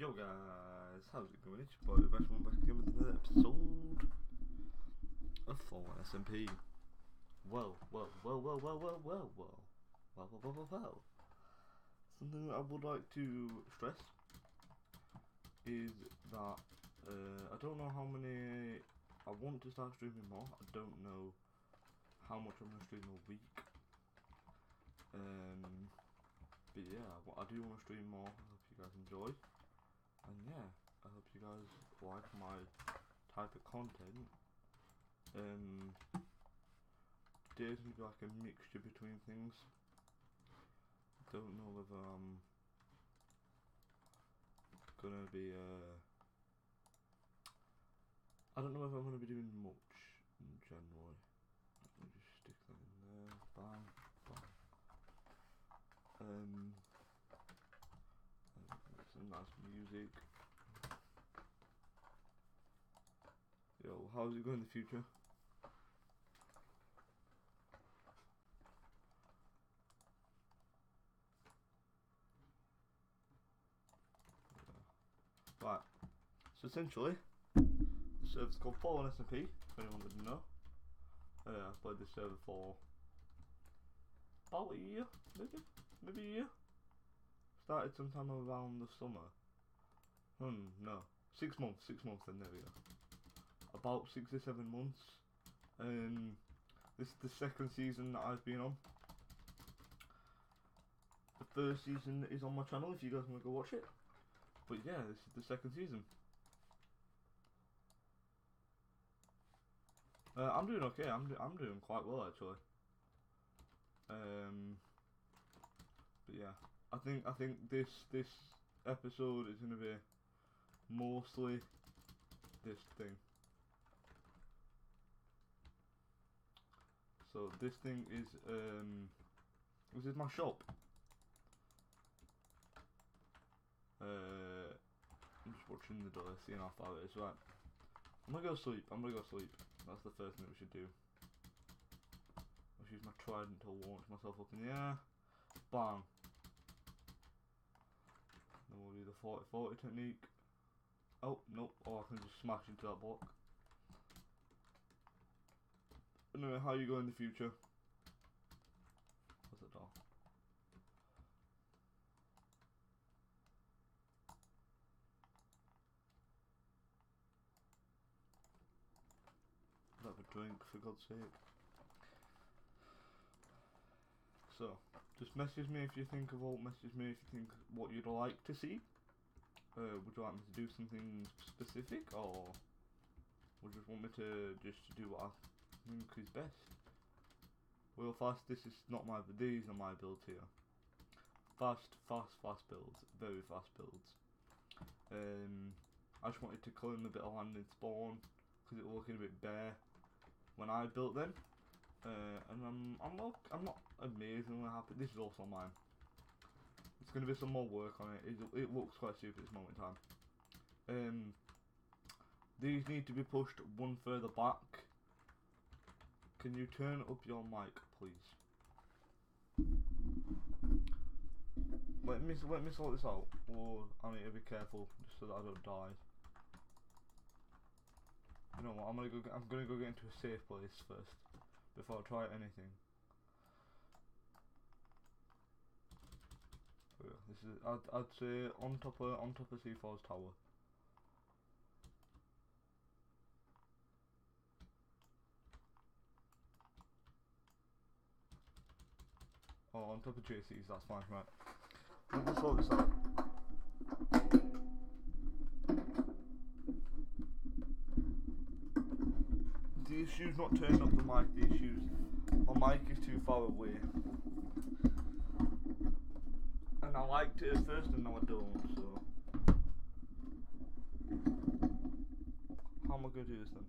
Yo guys, how's it going? It's your boy Reece, back again with another episode of Fallen SMP. Well. Something that I would like to stress is that I don't know how many. I want to start streaming more. I don't know how much I'm gonna stream a week. But yeah, I do want to stream more. I hope you guys enjoy. And yeah, I hope you guys like my type of content. Today's gonna be like a mixture between things. Don't know whether I'm gonna be I don't know whether I'm gonna be doing much in general. Let me just stick that in there. Bang, bang. Some nice music. Yo, how's it going in the future? Yeah. Right. So essentially, the server's called Fallen SMP. If anyone didn't know, I've played this server for about a year, maybe a year. Started sometime around the summer. No, 6 months. Then there we go. About 6 or 7 months. This is the second season that I've been on. The first season is on my channel if you guys want to go watch it. But yeah, this is the second season. I'm doing okay. I'm doing quite well actually. But yeah, I think this episode is gonna be mostly this thing. So this thing is this is my shop. I'm just watching the door, seeing how far it is. Right, I'm gonna go sleep. That's the first thing we should do. I'll use my trident to launch myself up in the air. Bang. Then we'll do the 40-40 technique. Oh, nope. Oh, I can just smash into that block. Anyway, how you go in the future? What's the door? Have a drink, for God's sake. So, just message me if you think of all. Message me if you think what you'd like to see. Would you like me to do something specific, or would you just want me to just do what I think is best? Real fast. This is not my. These are my builds here. Fast builds. Very fast builds. I just wanted to claim a bit of land in spawn because it was looking a bit bare when I built them. And I'm not amazingly happy. This is also mine. It's going to be some more work on it. It looks quite stupid at this moment in time. These need to be pushed one further back. Can you turn up your mic, please? Let me sort this out. Or I need to be careful just so that I don't die. You know what? I'm gonna go get into a safe place first before I try anything. This is I'd say on top of C4's tower. Oh, on top of JC's, that's fine, right. Let me sort this out. The issue's not turning up the mic, the issue's my mic is too far away. And I liked it at first and now I don't, so how am I gonna do this then?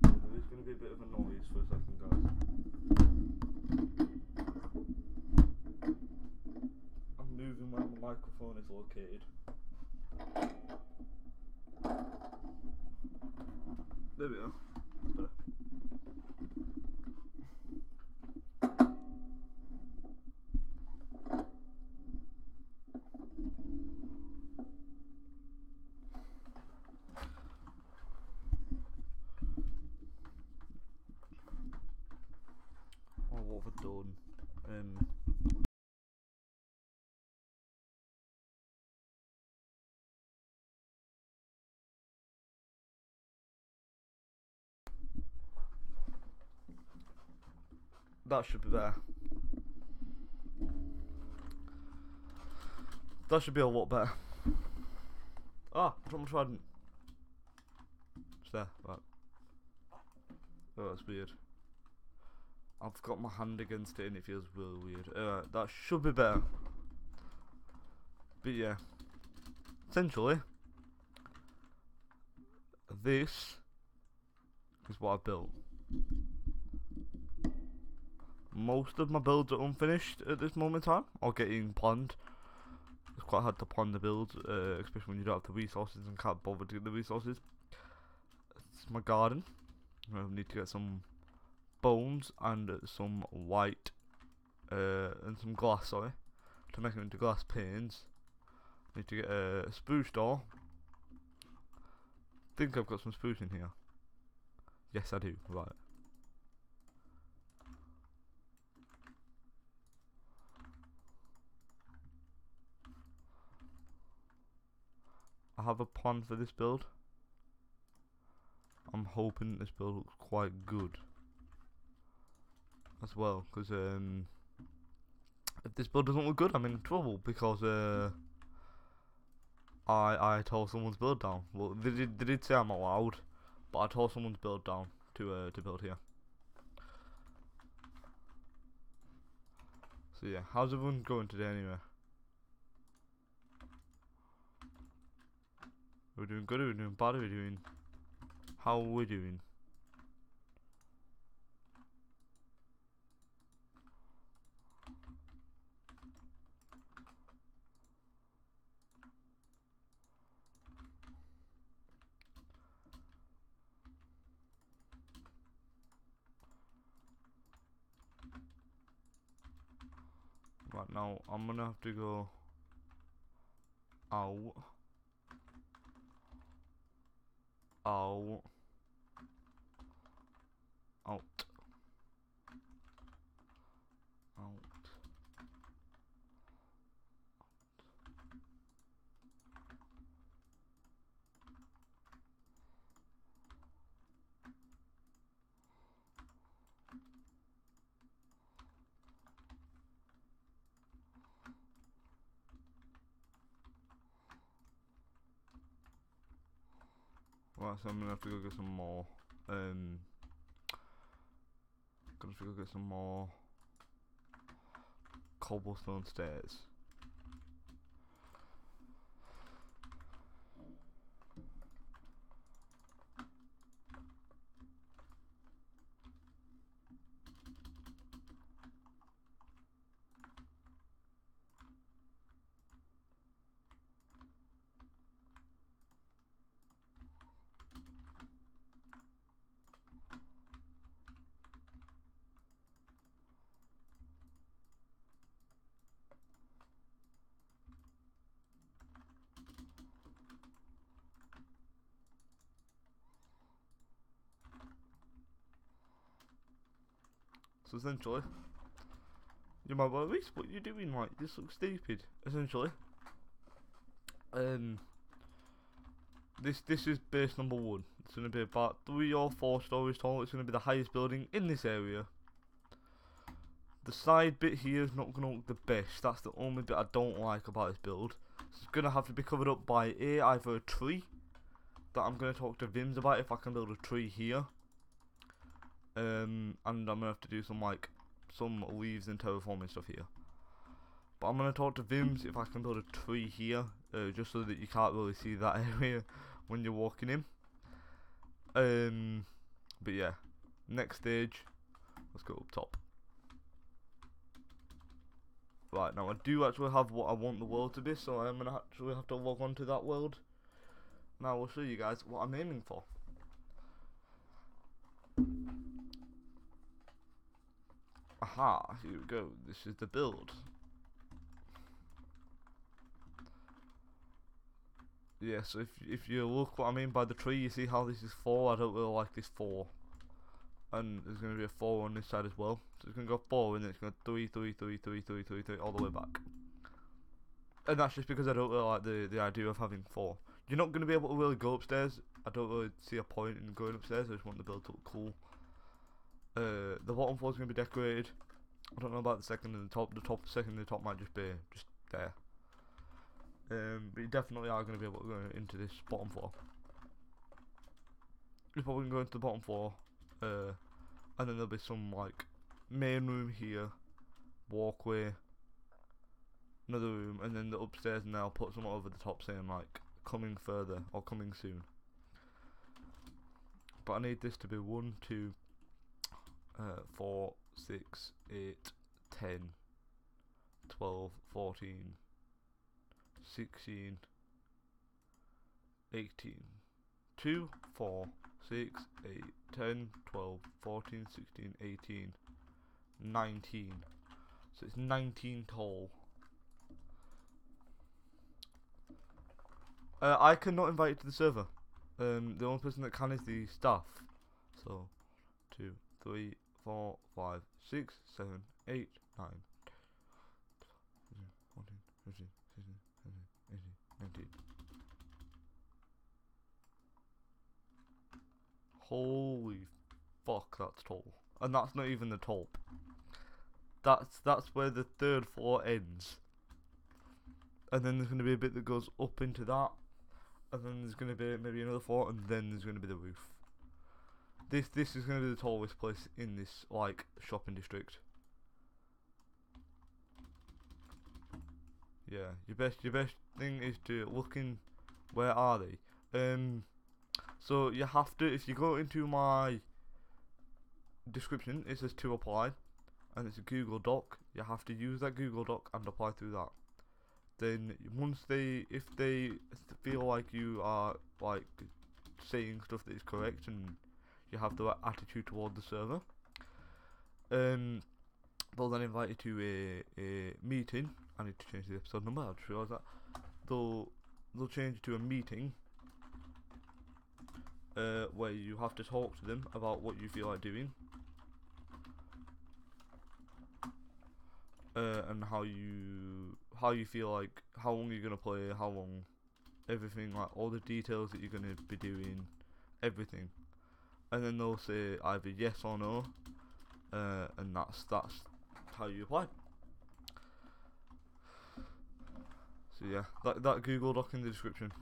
There is gonna be a bit of a noise for a second, guys. I'm moving where my microphone is located. There we go. That's better. That should be there. That should be a lot better. Ah, I dropped my trident. It's there, right. Oh, that's weird. I've got my hand against it and it feels really weird. Alright, that should be better. But yeah. Essentially, this is what I built. Most of my builds are unfinished at this moment in time, or getting planned. It's quite hard to plan the build, especially when you don't have the resources and can't bother to get the resources. It's my garden. I need to get some bones and some white and some glass, sorry, to make it into glass panes. Need to get a spruce door. Think I've got some spruce in here. Yes, I do. Right. I have a plan for this build. I'm hoping this build looks quite good as well, because if this build doesn't look good, I'm in trouble, because I tore someone's build down. Well, they did say I'm allowed, but I tore someone's build down to build here. So yeah, how's everyone going today anyway? Are we doing good? Are we doing bad? Are we doing? How are we doing? Right now, I'm gonna have to go out, out, out, out. Right, so I'm gonna have to go get some more. Gonna have to go get some more cobblestone stairs. So essentially, you might be like, Reece, what are you doing? Like, this looks stupid. Essentially, this is base number 1. It's gonna be about 3 or 4 stories tall. It's gonna be the highest building in this area. The side bit here is not gonna look the best. That's the only bit I don't like about this build. It's gonna have to be covered up by either a tree that I'm gonna talk to Vims about if I can build a tree here. And I'm gonna have to do some leaves and terraforming stuff here. But I'm gonna talk to Vims if I can build a tree here, just so that you can't really see that area when you're walking in. But yeah, next stage, let's go up top. Right, now I do actually have what I want the world to be, so I'm gonna actually have to log on to that world. Now I'll show you guys what I'm aiming for. Aha, here we go. This is the build. Yeah, so if you look what I mean by the tree, you see how this is 4. I don't really like this 4. and there's going to be a 4 on this side as well. So it's going to go 4, and then it's going to 3, 3, 3, 3, 3, 3, 3, all the way back. And that's just because I don't really like the idea of having 4. You're not going to be able to really go upstairs. I don't really see a point in going upstairs. I just want the build to look cool. The bottom floor is going to be decorated. I don't know about the second and the top. The second and the top might just be just there. But you definitely are going to be able to go into this bottom floor. You're probably going to go into the bottom floor, and then there'll be some like main room here, walkway, another room, and then the upstairs, and I'll put something over the top saying like coming further or coming soon. But I need this to be 1, 2, 4, 6, 8, 10, 12, 14, 16, 18, 2, 4, 6, 8, 10, 12, 14, 16, 18, 19. So it's 19 tall. I cannot invite you to the server. The only person that can is the staff. So 2, 3, 4, 5, 6, 7, 8, 9, 14, 15, 16, 17, 18, 19. Holy fuck, that's tall. And that's not even the top. That's where the 3rd floor ends. And then there's going to be a bit that goes up into that. And then there's going to be maybe another floor, and then there's going to be the roof. This is going to be the tallest place in this like shopping district. Yeah, your best thing is to look in. Where are they? So you have to, if you go into my description, it says to apply, and it's a Google Doc. You have to use that Google Doc and apply through that. Then if they feel like you are like saying stuff that is correct and you have the right attitude toward the server, they'll then invite you to a meeting. I need to change the episode number. I just realised that they'll change it to a meeting where you have to talk to them about what you feel like doing. And how you feel like, how long you're gonna play, how long, everything, like all the details that you're gonna be doing, everything, and then they'll say either yes or no, and that's how you apply. So yeah, that Google Doc in the description.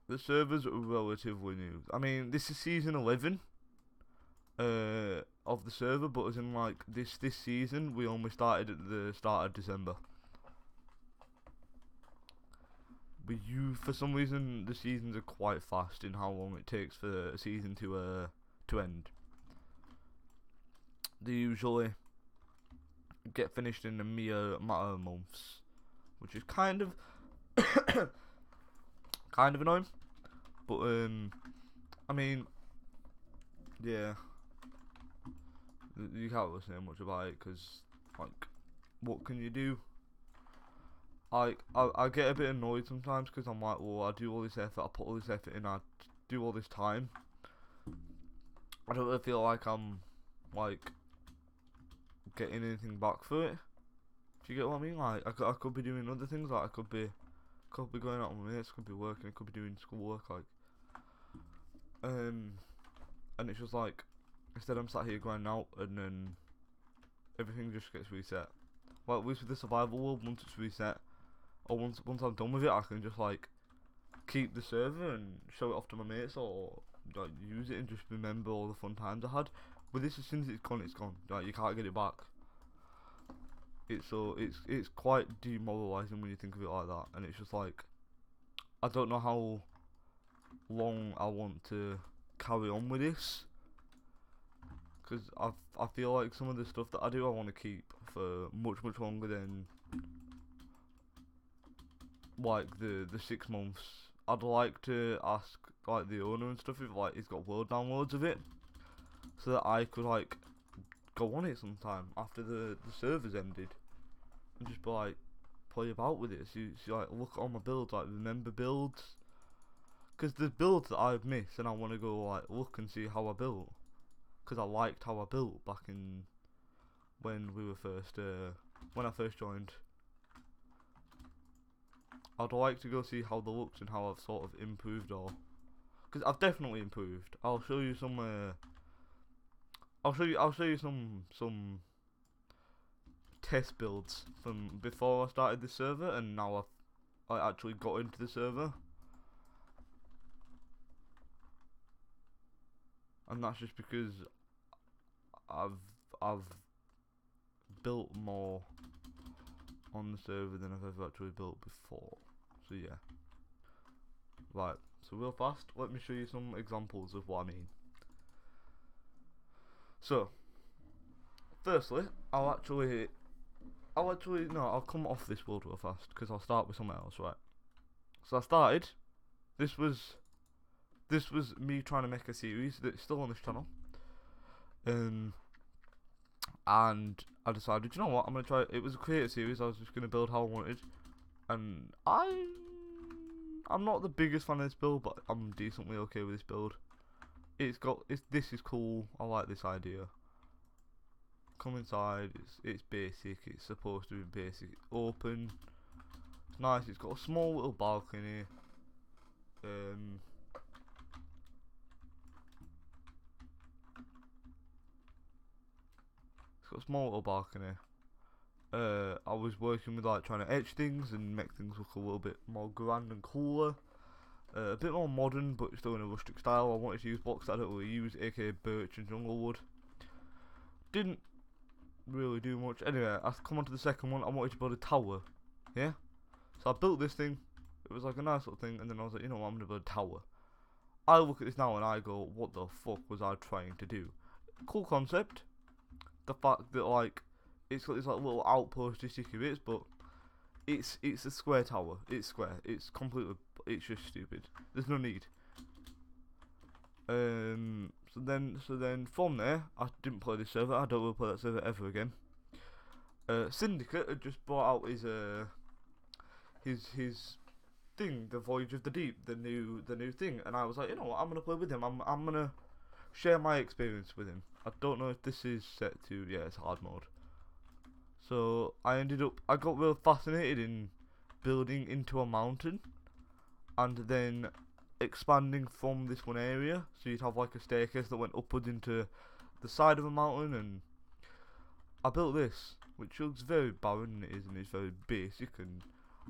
The server's relatively new. I mean, this is season 11 of the server, but as in like this season, we only started at the start of December. But for some reason, the seasons are quite fast in how long it takes for a season to end. They usually get finished in a mere matter of months, which is kind of annoying. But I mean, yeah, you can't really say much about it because, like, what can you do? I get a bit annoyed sometimes because I'm like, well, I do all this effort, I put all this effort in, I do all this time. I don't really feel like I'm like getting anything back for it. Do you get what I mean? Like, I could be doing other things. Like, I could be going out with my mates, could be working, I could be doing schoolwork, like, and it's just like, instead I'm sat here going out, and then everything just gets reset. Well, at least with the survival world, once it's reset, or once I'm done with it, I can just like keep the server and show it off to my mates, or like use it and just remember all the fun times I had. But this, as soon as it's gone, it's gone. Like, you can't get it back. It's quite demoralising when you think of it like that, and it's just like, I don't know how long I want to carry on with this, because I feel like some of the stuff that I do I want to keep for much longer than like the 6 months. I'd like to ask like the owner and stuff if like he's got world downloads of it, so that I could like go on it sometime after the servers ended and just be like, play about with it. So you like look at all my builds, like remember builds, because there's builds that I've missed, and I want to go like look and see how I built, because I liked how I built back in when we were first when I first joined. I'd like to go see how they looked and how I've sort of improved, or because I've definitely improved. I'll show you some. I'll show you some test builds from before I started the server, and now I actually got into the server, and that's just because I've built more on the server than I've ever actually built before. So yeah. Right, so real fast, let me show you some examples of what I mean. So, firstly, I'll come off this world real fast, because I'll start with something else, right? So I started, this was me trying to make a series that's still on this channel. And I decided, you know what, I'm going to try, it was a creative series, I was just going to build how I wanted. And I'm not the biggest fan of this build, but I'm decently okay with this build. This is cool, I like this idea. Come inside, it's basic, it's supposed to be basic, open, it's nice, it's got a small little balcony. It's got a small little balcony. I was working with like trying to etch things and make things look a little bit more grand and cooler. A bit more modern, but still in a rustic style. I wanted to use blocks that I don't really use, aka birch and jungle wood. Didn't really do much. Anyway, I come on to the second one. I wanted to build a tower. Yeah? So I built this thing. It was like a nice little thing, and then I was like, you know what, I'm gonna build a tower. I look at this now and I go, what the fuck was I trying to do? Cool concept. The fact that like it's got this like little outposty sticky bits, but it's a square tower. It's square. It's completely. It's just stupid. There's no need. So then from there, I didn't play this server. I don't will play that server ever again. Syndicate had just brought out his thing, the Voyage of the Deep, the new thing, and I was like, you know what, I'm gonna play with him. I'm gonna share my experience with him. I don't know if this is set to, yeah, it's hard mode. So I got real fascinated in building into a mountain, and then expanding from this one area. So you'd have like a staircase that went upwards into the side of a mountain, and I built this, which looks very barren, and it's very basic, and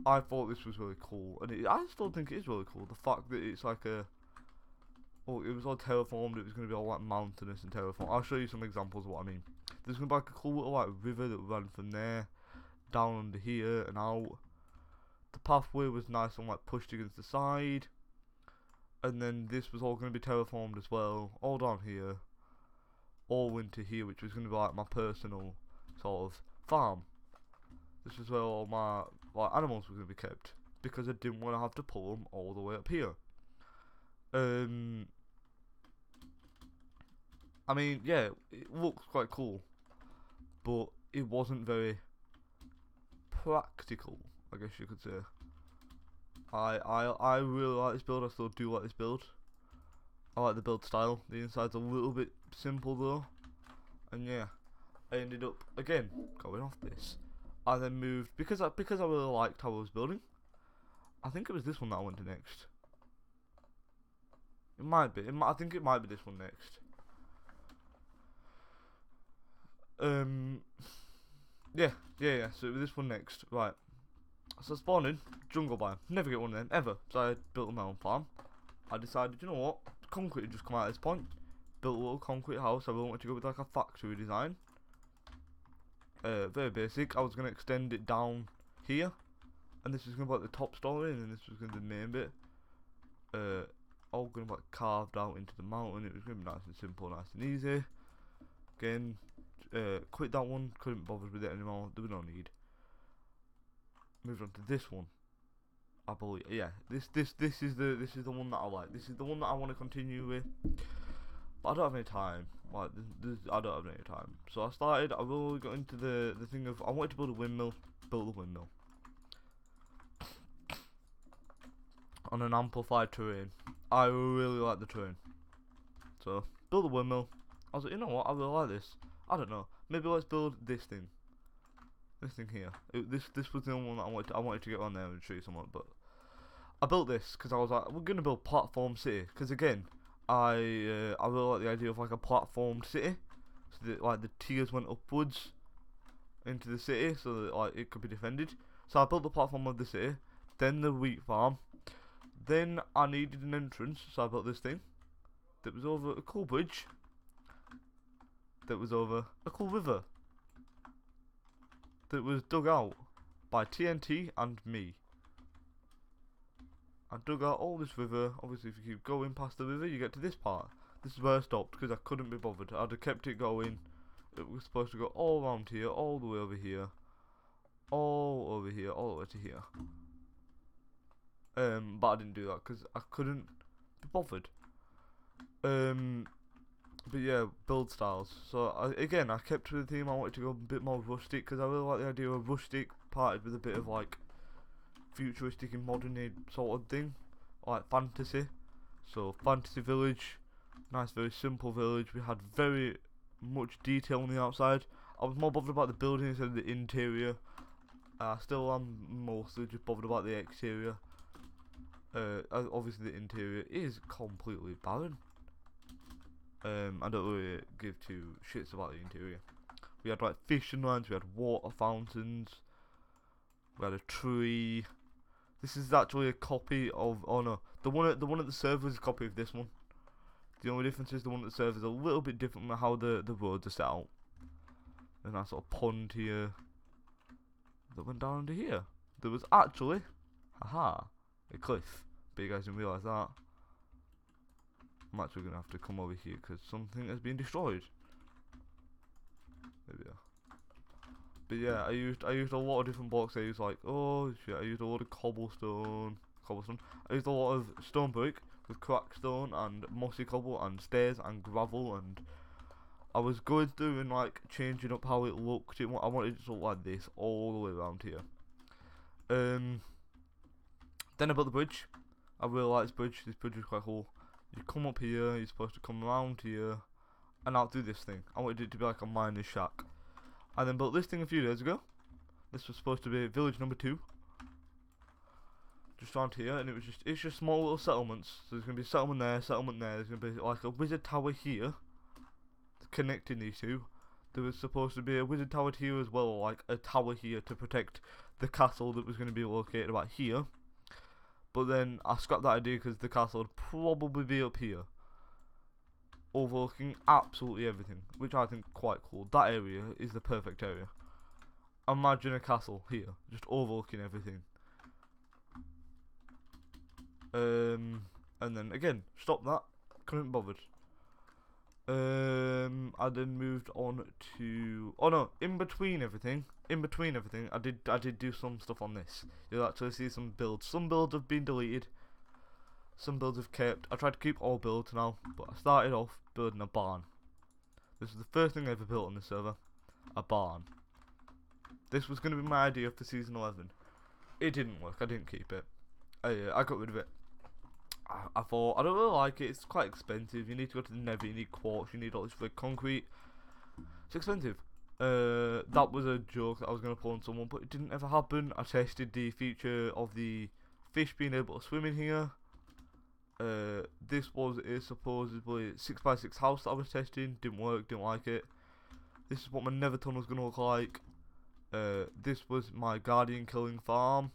I thought this was really cool, and I still think it is really cool. The fact that it's like it was all terraformed. It was going to be all like mountainous and terraformed. I'll show you some examples of what I mean. There's going to be like a cool little like river that ran from there down under here and out. The pathway was nice and like pushed against the side, and then this was all going to be terraformed as well, all down here, all into here, which was going to be like my personal sort of farm. This is where all my like animals were going to be kept, because I didn't want to have to pull them all the way up here. I mean, yeah, it looks quite cool, but it wasn't very practical, I guess you could say. I really like this build. I still do like this build. I like the build style. The inside's a little bit simple though, and yeah, I ended up again going off this. I then moved because I really liked how I was building. I think it was this one that I went to next. It might be. I think it might be this one next. Yeah. So it was this one next, right? So spawning jungle biome. Never get one of them ever. So I built my own farm. I decided, you know what? Concrete had just come out at this point. Built a little concrete house. I really wanted to go with like a factory design. Very basic. I was gonna extend it down here, and this was gonna be like the top story, and then this was gonna be the main bit. All gonna be like carved out into the mountain. It was gonna be nice and simple, nice and easy. Again, quit that one. Couldn't bother with it anymore. There was no need. Moved on to this one. I believe, yeah. This is the one that I like. This is the one that I want to continue with. But I don't have any time. Like, I don't have any time. So I really got into the thing of I wanted to build a windmill. Built the windmill. on an amplified terrain. I really like the terrain. So, build a windmill. I was like, you know what, I really like this. I don't know, maybe let's build this thing. This thing here. This was the only one that I wanted to get on there and show you something, but I built this because I was like, we're gonna build platform city. Because again, I really like the idea of like a platformed city, so that like the tiers went upwards into the city, so that like it could be defended. So I built the platform of the city, then the wheat farm, then I needed an entrance, so I built this thing that was over a cool bridge, that was over a cool river, that was dug out by TNT and me. I dug out all this river. Obviously, if you keep going past the river, you get to this part. This is where I stopped because I couldn't be bothered. I'd have kept it going. It was supposed to go all around here, all the way over here, all over here, all the way to here. But I didn't do that because I couldn't be bothered. But yeah, build styles. So again, I kept to the theme. I wanted to go a bit more rustic because I really like the idea of rustic parted with a bit of like futuristic and modern age sort of thing, like fantasy. So fantasy village, nice, very simple village. We had very much detail on the outside. I was more bothered about the building instead of the interior. I still am mostly just bothered about the exterior. Obviously the interior is completely barren. I don't really give two shits about the interior. We had like fishing lines, we had water fountains, we had a tree. This is actually a copy of, oh no, the one at the server is a copy of this one. The only difference is the one at the server is a little bit different from how the roads are set out. There's a nice sort of pond here that went down into here. There was actually, haha, a cliff. But you guys didn't realise that. I'm actually gonna have to come over here because something has been destroyed. There we are. But yeah, I used a lot of different blocks. I used like, oh shit, I used a lot of cobblestone. I used a lot of stone brick with cracked stone and mossy cobble and stairs and gravel, and I was going through and like changing up how it looked. I wanted it to look like this all the way around here. Then I built the bridge. I really like this bridge. This bridge is quite cool. You come up here, you're supposed to come around here and out through this thing. I wanted it to be like a miner's shack. I then built this thing a few days ago. This was supposed to be village number 2. Just around here, and it's just small little settlements. So there's gonna be a settlement there, settlement there. There's gonna be like a wizard tower here, connecting these two. There was supposed to be a wizard tower here as well, like a tower here to protect the castle that was gonna be located about here. But then I scrapped that idea because the castle would probably be up here, overlooking absolutely everything, which I think quite cool. That area is the perfect area. Imagine a castle here, just overlooking everything. And then again, stop that. Couldn't be bothered. I then moved on to, oh no, in between everything, I did do some stuff on this. You'll actually see some builds. Some builds have been deleted. Some builds have kept. I tried to keep all builds now, but I started off building a barn. This is the first thing I ever built on this server, a barn. This was going to be my idea for season 11. It didn't work. I didn't keep it. I got rid of it. I thought, I don't really like it. It's quite expensive. You need to go to the Nether. You need quartz. You need all this red concrete. It's expensive. That was a joke that I was going to pull on someone, but it didn't ever happen. I tested the feature of the fish being able to swim in here. This was a supposedly 6x6 house that I was testing. Didn't work. Didn't like it. This is what my Nether tunnel was going to look like. This was my guardian killing farm.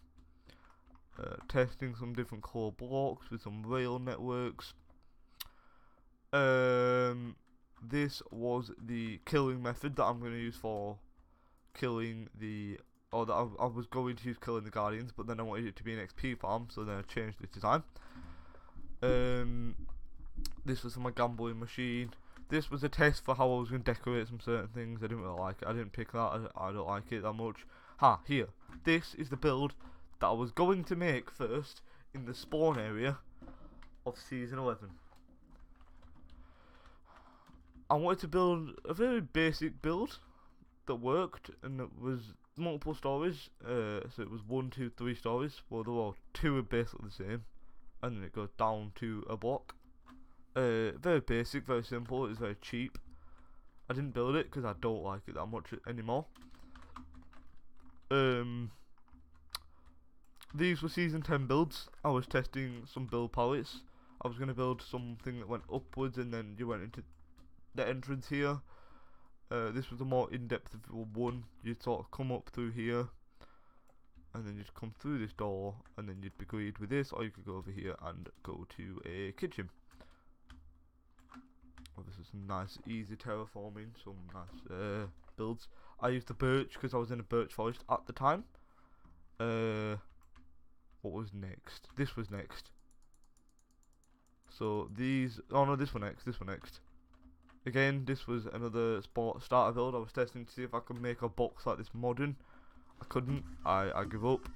Testing some different core blocks with some rail networks. This was the killing method that I'm going to use for killing the, or that I was going to use killing the guardians, but then I wanted it to be an XP farm, so then I changed the design. This was my gambling machine. This was a test for how I was going to decorate some certain things. I didn't really like it. I didn't pick that. I don't like it that much. Here. This is the build that I was going to make first in the spawn area of season 11. I wanted to build a very basic build that worked, and it was multiple stories. So it was 1, 2, 3 stories. Well, there were 2 are basically the same. and then it goes down to a block. Very basic, very simple. It's very cheap. I didn't build it because I don't like it that much anymore. These were season 10 builds. I was testing some build palettes. I was going to build something that went upwards and then you went into the entrance here. This was a more in-depth one. You'd sort of come up through here and then you'd come through this door and then you'd be greeted with this, or you could go over here and go to a kitchen. Oh, this is some nice easy terraforming, some nice builds. I used the birch because I was in a birch forest at the time. What was next? This was next. So these, oh no, this one next. Again, this was another starter build. I was testing to see if I could make a box like this modern. I couldn't. I give up.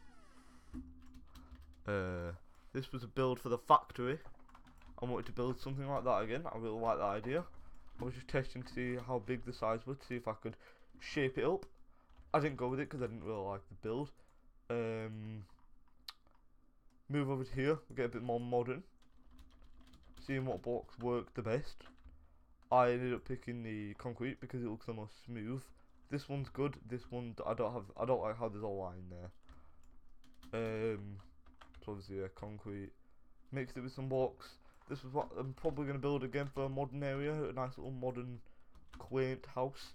This was a build for the factory. I wanted to build something like that again. I really like that idea. I was just testing to see how big the size was, to see if I could shape it up. I didn't go with it because I didn't really like the build. Move over to here, get a bit more modern. Seeing what blocks work the best. I ended up picking the concrete because it looks the most smooth. This one's good. This one I don't like how there's a line there. So obviously concrete. Mixed it with some blocks. This is what I'm probably going to build again for a modern area. A nice little modern, quaint house.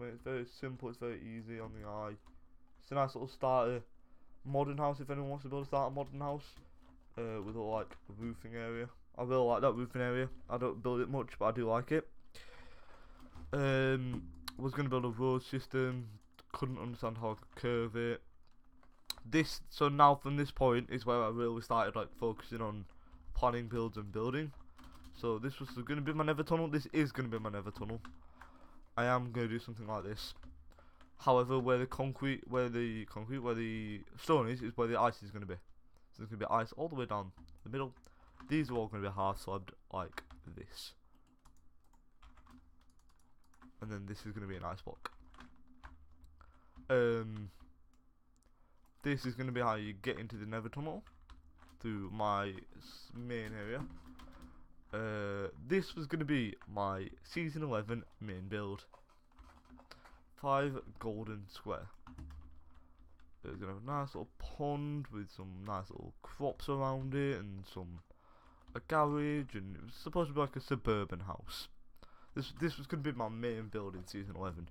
It's very simple. It's very easy on the eye. It's a nice little starter modern house. If anyone wants to build a starter modern house, with a like roofing area. I really like that roofing area. I don't build it much, but I do like it. Was going to build a road system. Couldn't understand how I could curve it. So now from this point is where I really started like focusing on planning builds and building. So this was going to be my nether tunnel. This is going to be my nether tunnel. I am going to do something like this. However, where the stone is where the ice is going to be. So there's going to be ice all the way down the middle. These are all going to be half slabbed like this. And then this is going to be an ice block. This is going to be how you get into the nether tunnel through my main area. This was going to be my season 11 main build. 5 golden square. There's going to have a nice little pond with some nice little crops around it and a garage, and it was supposed to be like a suburban house. This was going to be my main build in season 11.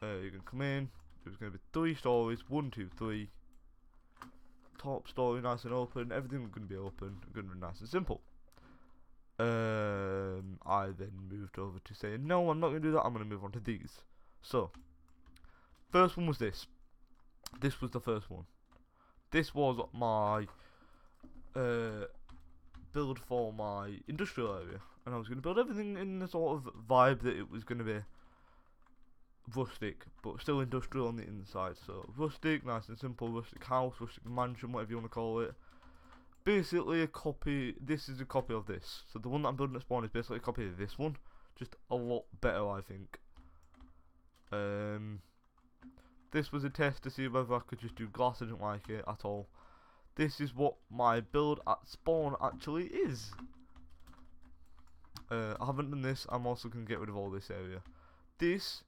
You can come in. There's going to be 3 stories, 1, 2, 3. Top story nice and open. Everything going to be open. Going to be nice and simple. I then moved over to say no, I'm not going to do that. I'm going to move on to these. So, first one was this. This was the first one. This was my build for my industrial area, and I was going to build everything in the sort of vibe that it was going to be rustic, but still industrial on the inside. So rustic, nice and simple, rustic house, rustic mansion, whatever you want to call it. Basically a copy. This is a copy of this. So the one that I'm building at spawn is basically a copy of this one, just a lot better, I think. This was a test to see whether I could just do glass. I didn't like it at all. This is what my build at spawn actually is. I haven't done this. I'm also going to get rid of all this area. This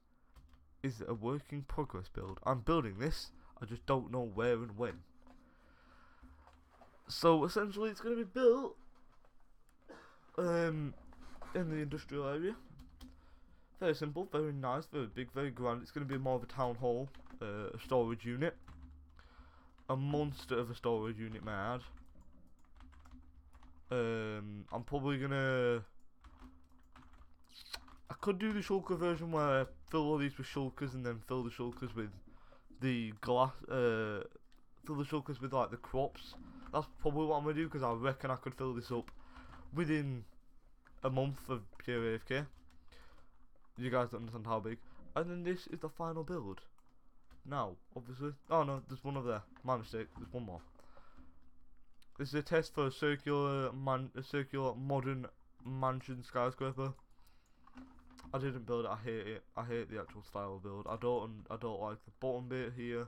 is a work in progress build. I'm building this. I just don't know where and when. So essentially it's going to be built in the industrial area. Very simple, very nice, very big, very grand. It's going to be more of a town hall, a storage unit. A monster of a storage unit, may I add. I'm probably going to... I could do the shulker version where I fill all these with shulkers and then fill the shulkers with the glass, fill the shulkers with like the crops. That's probably what I'm going to do, because I reckon I could fill this up within a month of pure AFK. You guys don't understand how big. And then this is the final build. Now, obviously, oh no, there's one over there. My mistake, there's one more. This is a test for a circular modern mansion skyscraper. I didn't build it. I hate it. I hate the actual style of build. I don't like the bottom bit here.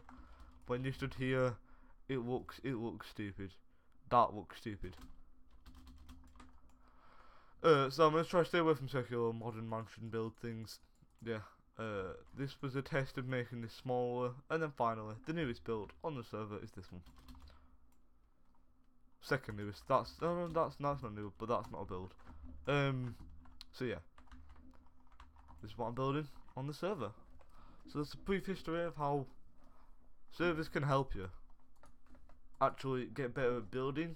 When you stood here, it looks stupid. That looks stupid. So I'm gonna try to stay away from circular modern mansion build things. Yeah. This was a test of making this smaller, and then finally, the newest build on the server is this one. Second newest. That's not new, but that's not a build. So yeah, this is what I'm building on the server. So that's a brief history of how servers can help you actually get better at building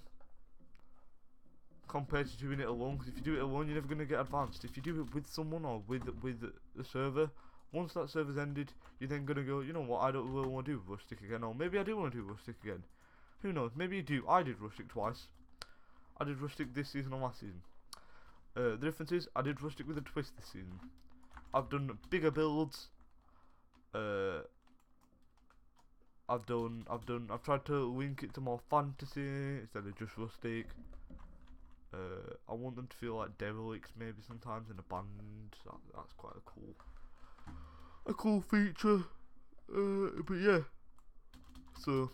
compared to doing it alone. Because if you do it alone, you're never going to get advanced. If you do it with someone or with the server, once that server's ended, you're then going to go, you know what, I don't really want to do Rustic again, or maybe I do want to do Rustic again. Who knows, maybe you do. I did Rustic twice. I did Rustic this season and last season. The difference is, I did Rustic with a twist this season. I've done bigger builds. I've tried to link it to more fantasy instead of just Rustic. I want them to feel like derelicts maybe sometimes in a band. That's quite a cool feature. But yeah. So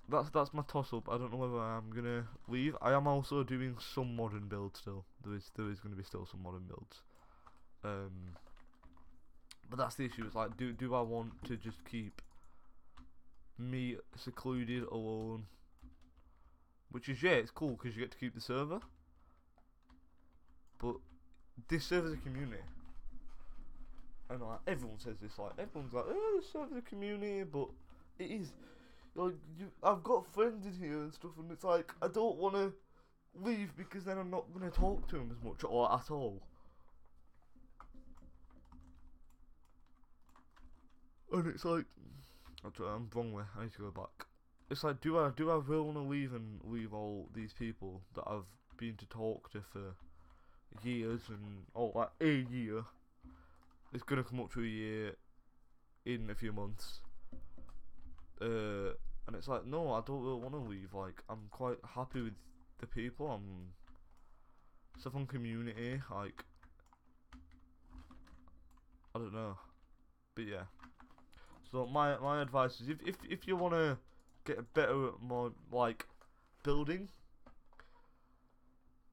that's my toss up. I don't know whether I'm gonna leave. I am also doing some modern builds still. There is gonna be still some modern builds. But that's the issue. It's like, do I want to just keep me secluded alone? Which is, yeah, it's cool because you get to keep the server. But this server's a community. And like, everyone says this, like, everyone's like, oh, this server's a community, but it is. Like, I've got friends in here and stuff, and it's like, I don't want to leave because then I'm not going to talk to them as much or at all. And it's like, I'm wrong way, I need to go back. It's like, do I really want to leave and leave all these people that I've been to talk to for years and, like a year? It's going to come up to a year in a few months. And it's like, no, I don't really want to leave. Like, I'm quite happy with the people. I'm stuff on community. Like, I don't know, but yeah. So my advice is, if you want to get a better, more like building,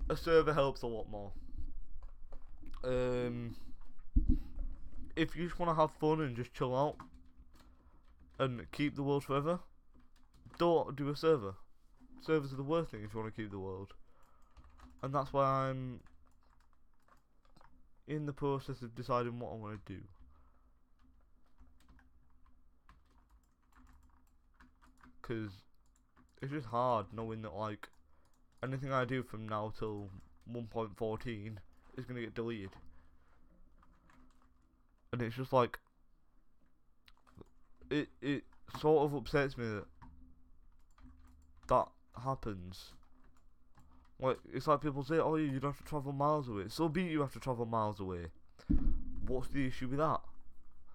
a server helps a lot more. If you just want to have fun and just chill out and keep the world forever, don't do a server. Servers are the worst thing if you want to keep the world. And that's why I'm in the process of deciding what I want to do. Because it's just hard knowing that, like, anything I do from now till 1.14 is going to get deleted. And it's just like, it sort of upsets me that happens. Like, it's like people say, oh, you'd have to travel miles away. So be it, you have to travel miles away. What's the issue with that?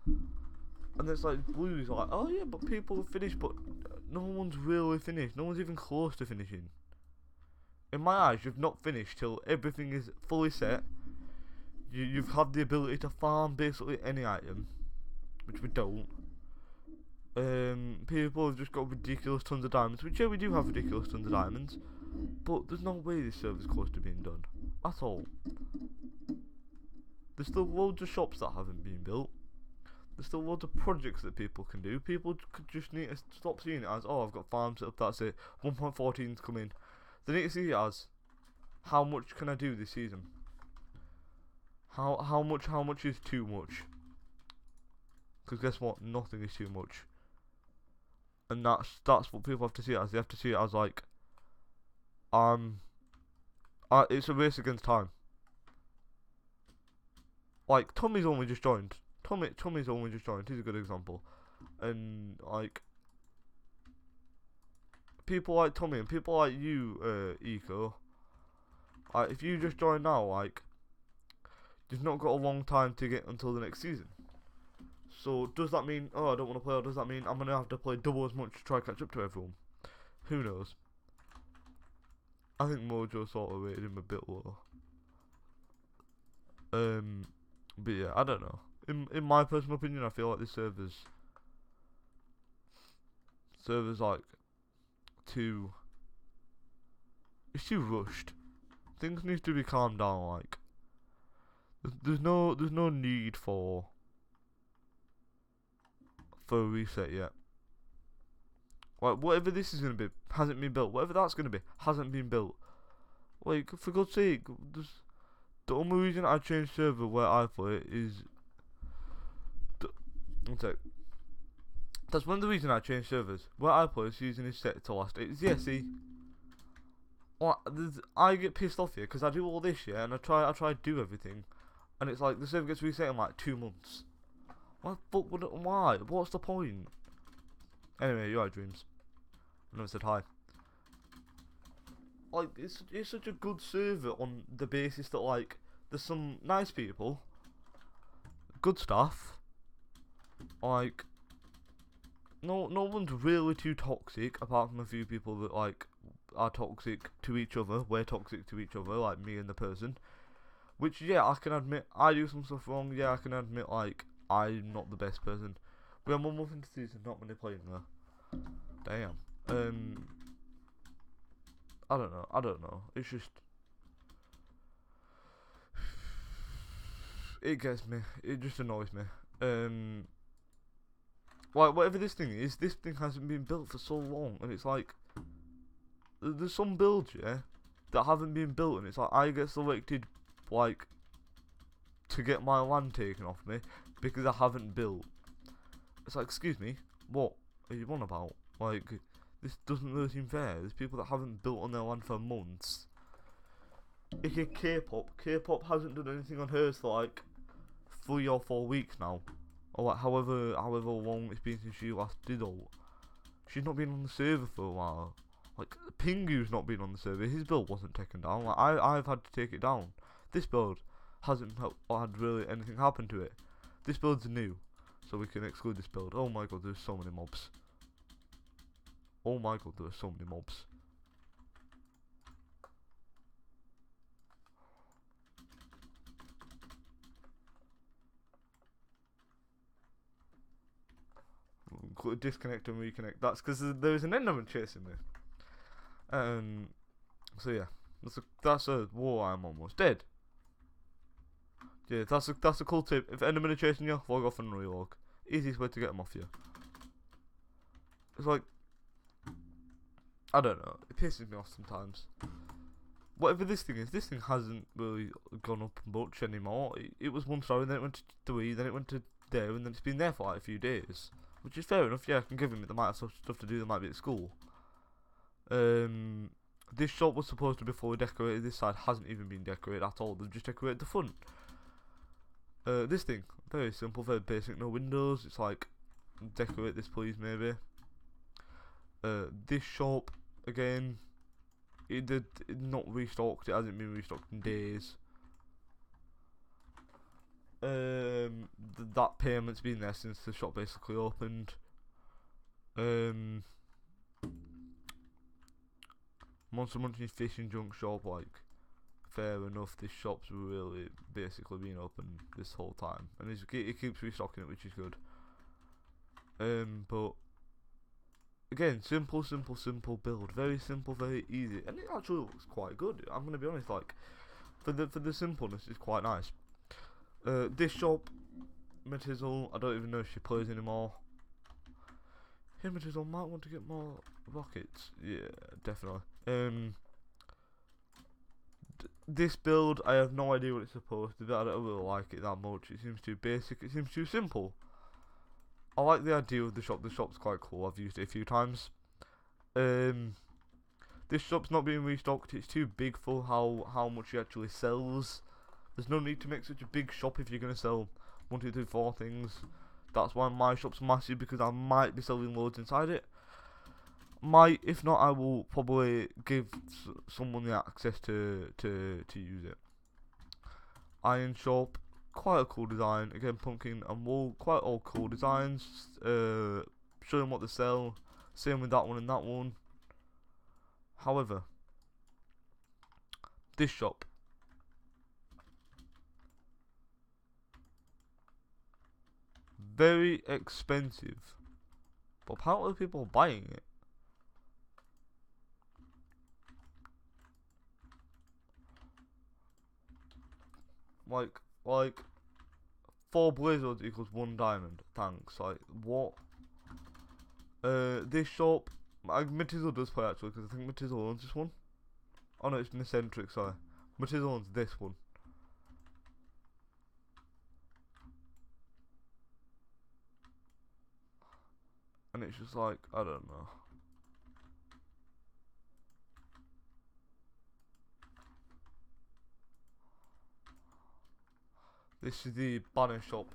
And it's like, Blue's like, oh yeah, but people have finished, but no one's really finished. No one's even close to finishing. In my eyes, you've not finished till everything is fully set. You've had the ability to farm basically any item, which we don't. People have just got ridiculous tons of diamonds, which, yeah, we do have ridiculous tons of diamonds, but there's no way this server's close to being done at all. There's still loads of shops that haven't been built. There's still loads of projects that people can do. People could just need to stop seeing it as, oh, I've got farms set up, that's it, 1.14's coming. They need to see it as, how much can I do this season? How much is too much? Because guess what? Nothing is too much. And that's what people have to see it as. They have to see it as, like, it's a race against time. Like, Tommy's only just joined. Tommy's only just joined. He's a good example. And, like, people like Tommy and people like you, Eco, like, if you just join now, like, you've not got a long time to get until the next season. So does that mean, oh, I don't want to play, or does that mean I'm going to have to play double as much to try to catch up to everyone? Who knows? I think Mojo sort of rated him a bit low. But yeah, I don't know. In my personal opinion, I feel like this server's like too. It's too rushed. Things need to be calmed down. Like, there's no need for a reset yet. Like, whatever this is gonna be hasn't been built. Whatever that's gonna be hasn't been built. Like, for God's sake, the only reason I changed server where I play is. One sec. That's one of the reasons I changed servers. Where I play is using is set to last. It's see. Like, I get pissed off here because I do all this and I try to do everything, and it's like the server gets reset in like 2 months. Why? Why? What's the point? Anyway, you're right, Dreams. I never said hi. Like, it's such a good server on the basis that, like, there's some nice people, good stuff. Like, no one's really too toxic apart from a few people that, like, are toxic to each other. We're toxic to each other, like me and the person. Which, yeah, I can admit I do some stuff wrong. Yeah, I can admit, like, I'm not the best person. We have one more thing to do, so not many playing there. Damn. I don't know. It's just, it gets me. It just annoys me. Like, whatever this thing is, this thing hasn't been built for so long, and it's like, there's some builds, yeah, that haven't been built, and it's like, I get selected, like, to get my land taken off me, because I haven't built. It's like, excuse me, what are you on about? Like, this doesn't really seem fair. There's people that haven't built on their land for months. K-pop hasn't done anything on hers for, like, 3 or 4 weeks now. Or, like, however long it's been since she last did all. She's not been on the server for a while. Like, Pingu's not been on the server. His build wasn't taken down. Like, I've had to take it down. This build hasn't had really anything happen to it. This build's new, so we can exclude this build. Oh my god, there's so many mobs. Oh my god, there are so many mobs. Disconnect and reconnect. That's because there's an enderman chasing me. So yeah, that's a war. I'm almost dead. Yeah, that's a cool tip. If endermen are chasing you, log off and relog. Easiest way to get them off you. It's like, I don't know. It pisses me off sometimes. Whatever this thing is, this thing hasn't really gone up much anymore. It was 1 star, and then it went to 3, then it went to there, and then it's been there for like a few days. Which is fair enough, yeah, I can give him it. They might have stuff to do, they might be at school. This shop was supposed to be fully decorated. This side hasn't even been decorated at all. They've just decorated the front. This thing, very simple, very basic, no windows. It's like, decorate this please, maybe. This shop, again, it not restocked. It hasn't been restocked in days. That payment's been there since the shop basically opened. Monster Munching Fish and Junk Shop, like, fair enough. This shop's really basically been open this whole time, and it keeps restocking it, which is good. But again, simple build, very simple, very easy, and it actually looks quite good. I'm gonna be honest, like, for the simpleness, it's quite nice. This shop, Matizzle, I don't even know if she plays anymore. Hey, Matizzle, might want to get more rockets. Yeah, definitely. This build, I have no idea what it's supposed to be. I don't really like it that much. It seems too basic. It seems too simple. I like the idea of the shop. The shop's quite cool. I've used it a few times. This shop's not being restocked. It's too big for how much it actually sells. There's no need to make such a big shop if you're going to sell 1, 2, 3, 4 things. That's why my shop's massive, because I might be selling loads inside it. If not, I will probably give someone the access to use it. Iron shop, quite a cool design. Again, pumpkin and wool, quite all cool designs. Showing what they sell. Same with that one and that one. However, this shop, very expensive, but apparently people are buying it. like 4 blazers equals 1 diamond. Thanks. Like what? This shop. Matizzle does play actually because I think Matizzle owns this one. Oh no, it's an eccentric. Sorry, Matizzle owns this one. And it's just like, I don't know. This is the banner shop.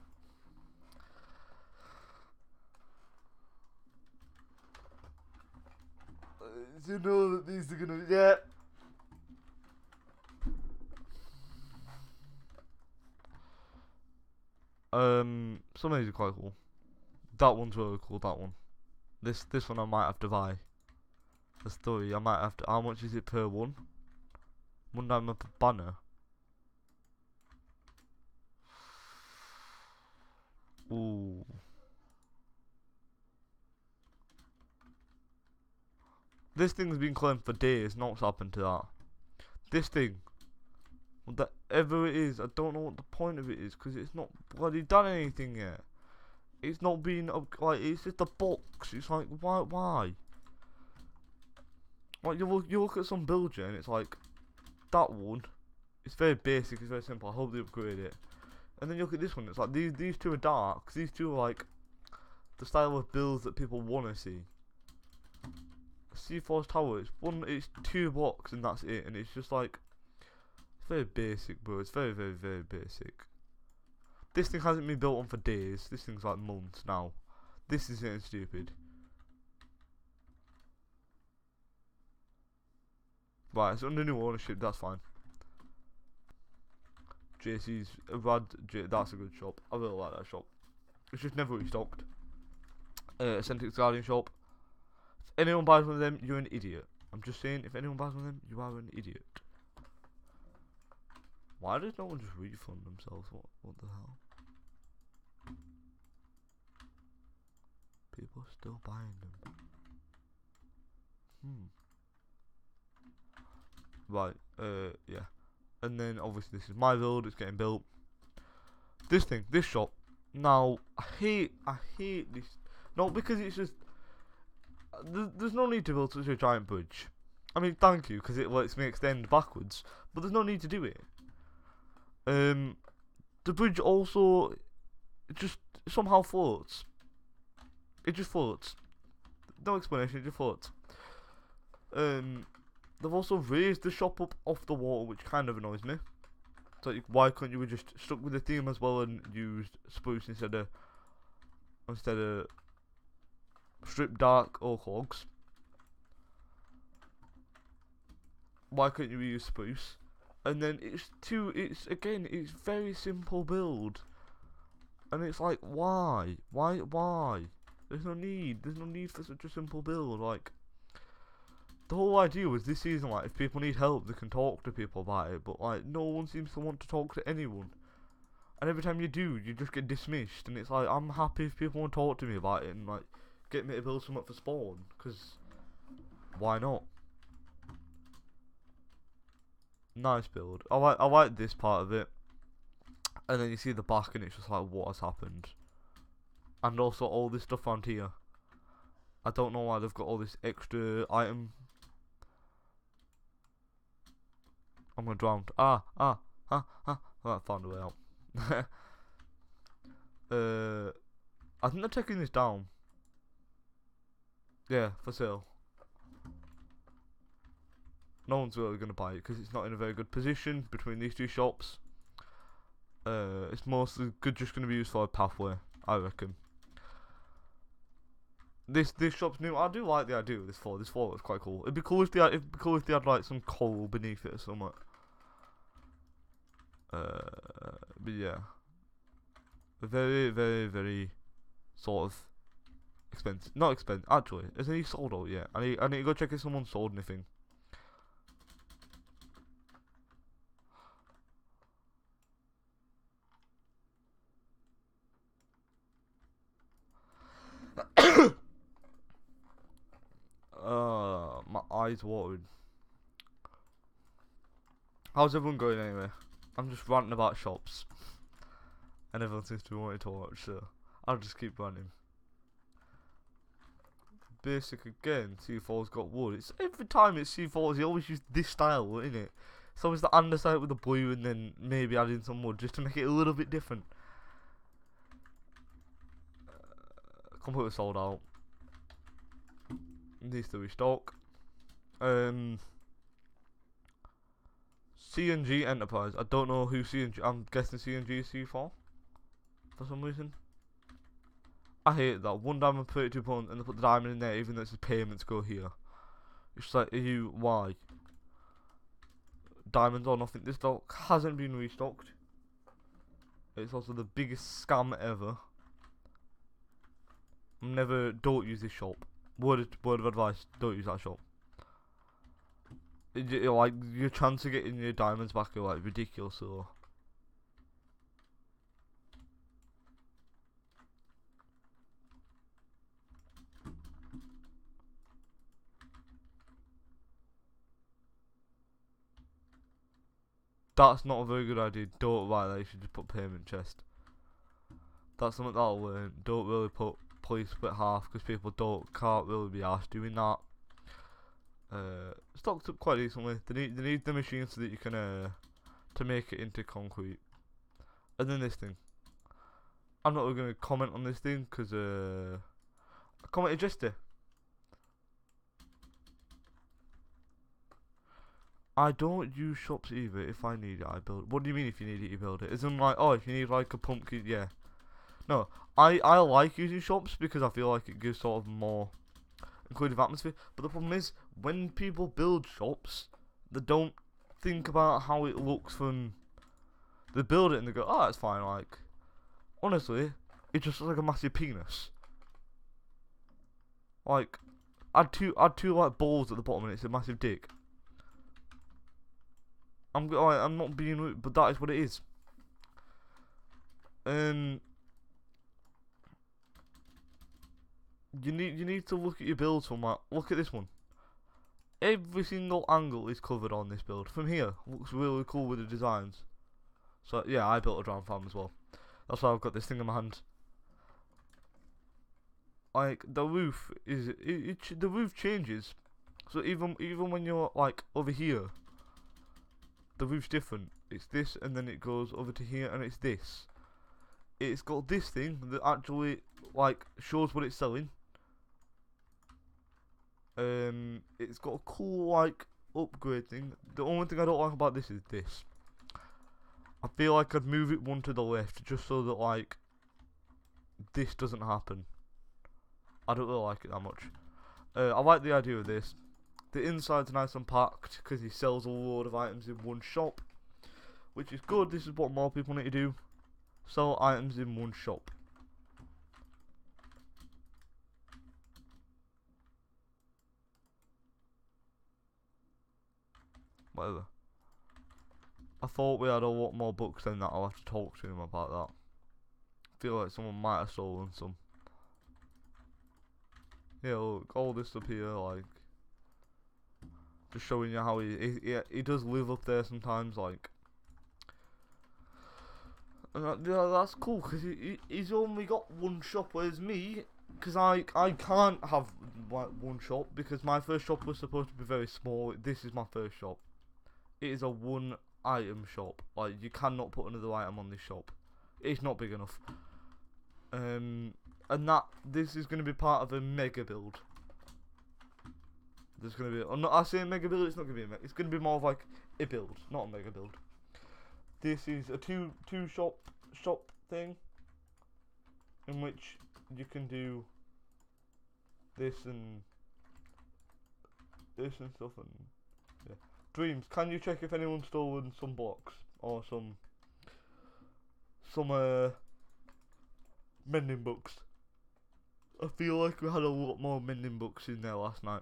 You know that these are gonna, yeah. Some of these are quite cool. That one's really cool, that one. This one I might have to buy. The story, I might have to, how much is it per one? 1 diamond per banner. Ooh. This thing's been claimed for days, not what's happened to that. This thing, whatever it is, I don't know what the point of it is, because it's not bloody done anything yet. It's not been, like, it's just a box. It's like, why? Like, you look at some builder and it's like, that one, it's very basic, it's very simple, I hope they upgrade it. And then you look at this one, it's like, these two are dark, these two are like, the style of builds that people want to see. C4's tower, it's 2 blocks and that's it, and it's just like, it's very basic, bro, it's very, very, very basic. This thing hasn't been built on for days, this thing's like months now. This is getting stupid. Right, it's under new ownership, that's fine. JC's that's a good shop. I really like that shop. It's just never restocked. Eccentric Guardian shop. If anyone buys one of them, you're an idiot. I'm just saying, if anyone buys one of them, you are an idiot. Why does no one just refund themselves? What the hell? People are still buying them. Right, yeah. And then obviously this is my build, it's getting built. This thing, this shop. Now, I hate this. Not because it's just, there's no need to build such a giant bridge. I mean, thank you, because it lets me extend backwards. But there's no need to do it. The bridge also, it just somehow floats. It just floats. No explanation, it just floats. They've also raised the shop up off the water, which kind of annoys me. So why couldn't you have just stuck with the theme as well and used spruce instead of strip dark oak logs? Why couldn't you use spruce? And then it's very simple build, and it's like why? There's no need for such a simple build. Like, the whole idea was this season, like, if people need help, they can talk to people about it, but, like, no one seems to want to talk to anyone. And every time you do, you just get dismissed, and it's like, I'm happy if people want to talk to me about it and, like, get me to build something for spawn, because why not? Nice build. I like this part of it. And then you see the back and it's just like, what has happened? And also all this stuff around here. I don't know why they've got all this extra item. I'm gonna drown. Oh, I found a way out. I think they're taking this down. Yeah, for sale. No one's really gonna buy it because it's not in a very good position between these two shops. It's mostly just gonna be used for a pathway, I reckon. This shop's new. I do like the idea of this floor. This floor looks quite cool. It'd be cool if they had like some coral beneath it or something. But yeah, very, very, very sort of expensive. Not expensive, actually. Isn't he sold out yet? I need to go check if someone sold anything. My eyes watered. How's everyone going anyway? I'm just ranting about shops, and everyone seems to be wanting to watch, so I'll just keep ranting. Basic again, C4's got wood. It's every time it's C4's, he always use this style, isn't it? It's always the underside with the blue and then maybe adding some wood just to make it a little bit different. Completely sold out. Needs to restock. CNG Enterprise. I don't know who CNG. I'm guessing CNG is C4 for some reason. I hate that. 1 diamond, 32 pounds, and they put the diamond in there, even though it's payments go here. It's like, why? Diamonds or nothing. This stock hasn't been restocked. It's also the biggest scam ever. Don't use this shop. Word of advice, don't use that shop. Like, your chance of getting your diamonds back are like ridiculous, so. That's not a very good idea. Don't write that. You should just put payment chest. That's something that I'll learn. Don't really put please split half because people can't really be asked doing that. Stocked up quite decently. They need the machine so that you can to make it into concrete. And then this thing. I'm not really gonna comment on this thing because I commented yesterday. I don't use shops either. If I need it, I build it. What do you mean if you need it, you build it? Isn't like, oh, if you need like a pumpkin, yeah. No, I like using shops because I feel like it gives sort of more inclusive atmosphere. But the problem is, when people build shops, they don't think about how it looks from. They build it and they go, oh, it's fine. Like, honestly, it just looks like a massive penis. Like, add two like balls at the bottom and it's a massive dick. I'm not being rude, but that is what it is. You need to look at your builds from like, look at this one. Every single angle is covered on this build. From here, looks really cool with the designs. So yeah, I built a drown farm as well. That's why I've got this thing in my hand. Like the roof the roof changes. So even when you're like over here, the roof's different. It's this, and then it goes over to here, and it's this. It's got this thing that actually like shows what it's selling. It's got a cool like upgrade thing. The only thing I don't like about this is this. I feel like I'd move it one to the left just so that like this doesn't happen. I don't really like it that much. I like the idea of this. The inside's nice and packed because he sells a load of items in one shop, which is good. This is what more people need to do: sell items in one shop. Whatever. I thought we had a lot more books than that. I'll have to talk to him about that. I feel like someone might have stolen some. Yeah, look, all this up here, like, just showing you how he does live up there sometimes, like. And yeah, that's cool because he's only got one shop, whereas me, because I can't have like one shop because my first shop was supposed to be very small. This is my first shop. It is a one item shop. Like, you cannot put another item on this shop. It's not big enough. And this is going to be part of a mega build. There's going to be. I say mega build. It's not going to be a mega. It's going to be more of like a build, not a mega build. This is a two shop thing, in which you can do this and stuff and yeah. Dreams, can you check if anyone's stolen some blocks or some mending books? I feel like we had a lot more mending books in there last night.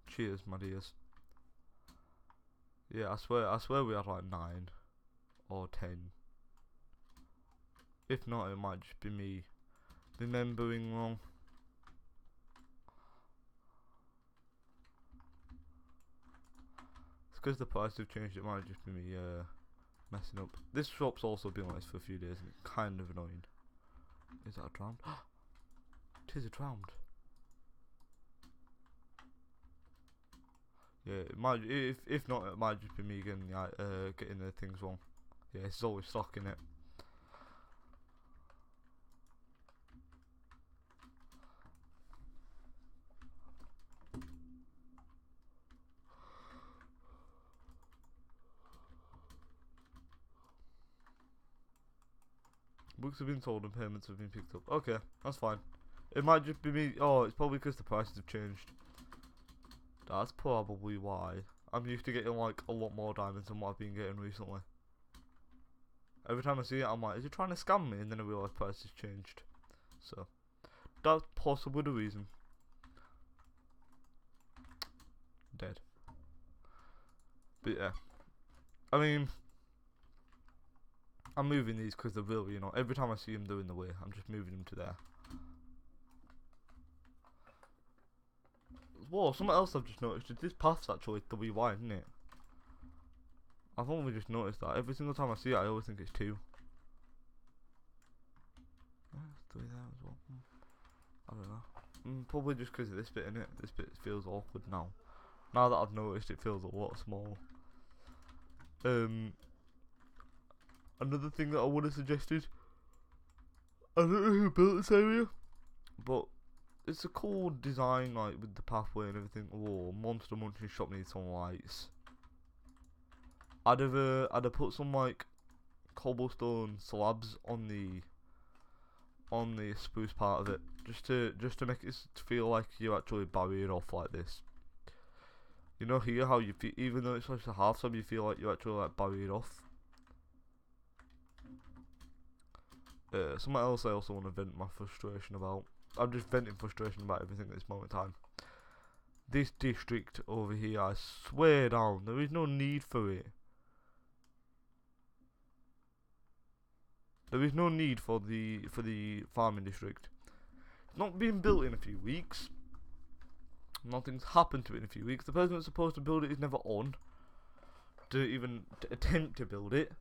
Cheers, my dears. Yeah, I swear we had like 9 or 10. If not, it might just be me remembering wrong. because the price have changed, it might just be me messing up. This shop's also been like this for a few days and it's kind of annoying. Is that a drowned? It is a drowned. Yeah, it might. If not, it might just be me getting the things wrong. Yeah, it's always stock in it. Books have been sold and payments have been picked up. Okay, that's fine. It might just be me. Oh, it's probably because the prices have changed. That's probably why. I'm used to getting like a lot more diamonds than what I've been getting recently. Every time I see it, I'm like, is he trying to scam me? And then I realise prices changed. So, that's possibly the reason. Dead. But yeah. I mean, I'm moving these because they're really, you know, every time I see them, they're in the way. I'm just moving them to there. Whoa, something else I've just noticed is this path's actually double wide, isn't it? I've only just noticed that. Every single time I see it, I always think it's 2. Yeah, it's 3 there as well. I don't know. Probably just because of this bit, innit? This bit feels awkward now. Now that I've noticed, it feels a lot small. Another thing that I would have suggested, I don't know who built this area, but it's a cool design, like with the pathway and everything. Whoa, Monster Munching shop needs some lights. I'd have put some like cobblestone slabs on the spruce part of it, just to make it feel like you actually bury it off like this. You know here how you feel, even though it's like a half sub, you feel like you actually like bury it off. Something else I also want to vent my frustration about. I'm just venting frustration about everything at this moment in time. This district over here, I swear down, there is no need for it. There is no need for the farming district. It's not being built in a few weeks. Nothing's happened to it in a few weeks. The person that's supposed to build it is never on to even attempt to build it.